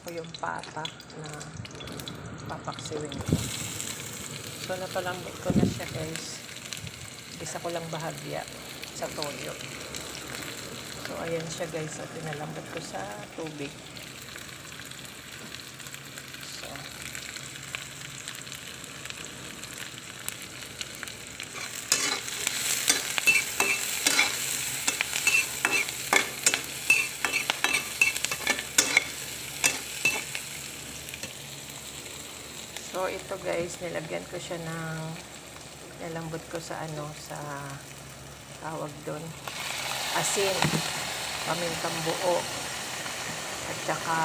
ko yung pata na papaksiwin ko. So napalambot ko na siya guys. Isa ko lang bahagya sa toyo. So ayan siya guys, at pinalambot ko sa tubig. So ito guys, nilagyan ko siya ng nilambot ko sa sa tawag doon, asin, pamintang buo, at saka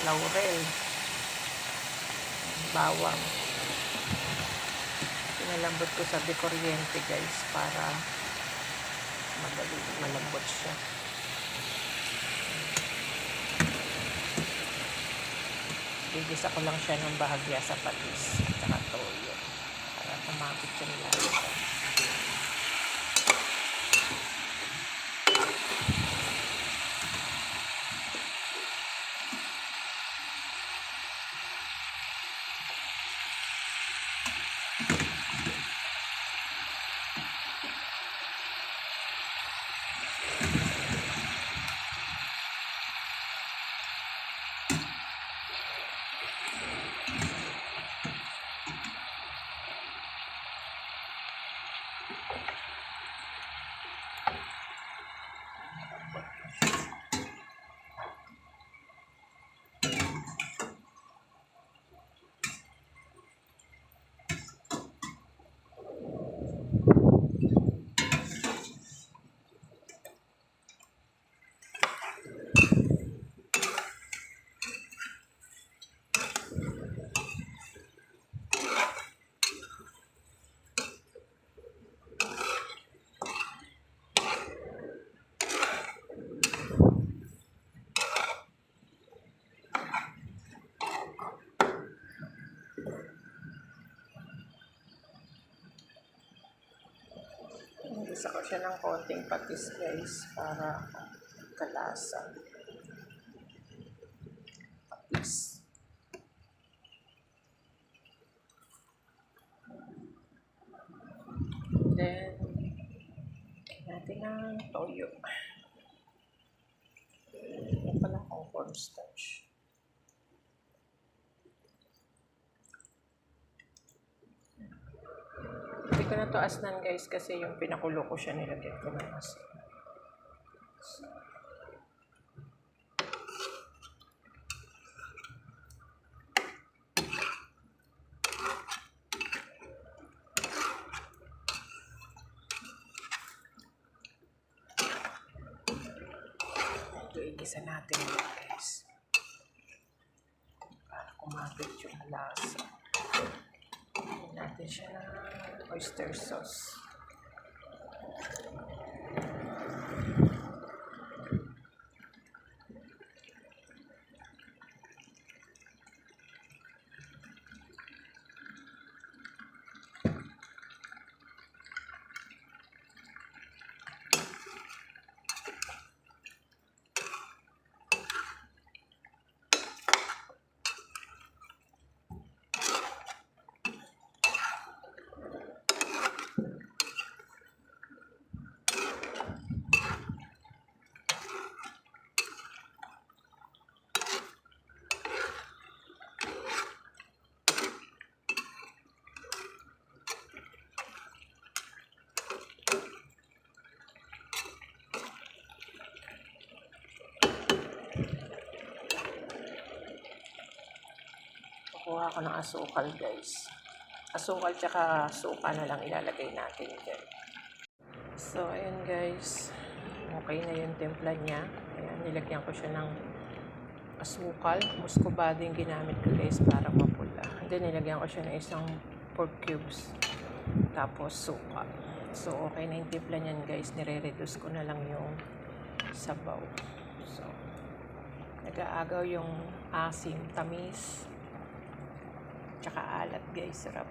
laurel, bawang. Pinalambot ko sa kuryente guys para madali malambot siya. Gigisa ko lang siya ng bahagya sa patis at saka toyo para kumapit yung lasa. Gisa ko siya ng konting patis guys para kalasa. Patis. Then, natin ang toyo. Ito pala akong cornstarch. Hindi ko na to asnan guys kasi yung pinakulo ko siya, nilagyan ko ng asin. Ito igisa natin yun guys para kumapit yung lasa. Natin siya ng oyster sauce. Kuha ko ng asukal guys. Asukal tsaka suka na lang ilalagay natin dyan. So ayan guys, okay na yung timpla niya. Ayan, nilagyan ko siya ng asukal. Muscovado yung ginamit ko guys para mapula. Then nilagyan ko siya ng isang pork cubes. Tapos suka. So okay na yung timpla niyan guys. Nire-reduce ko na lang yung sabaw. So nag-aagaw yung asim, tamis, tsaka alat guys, sarap.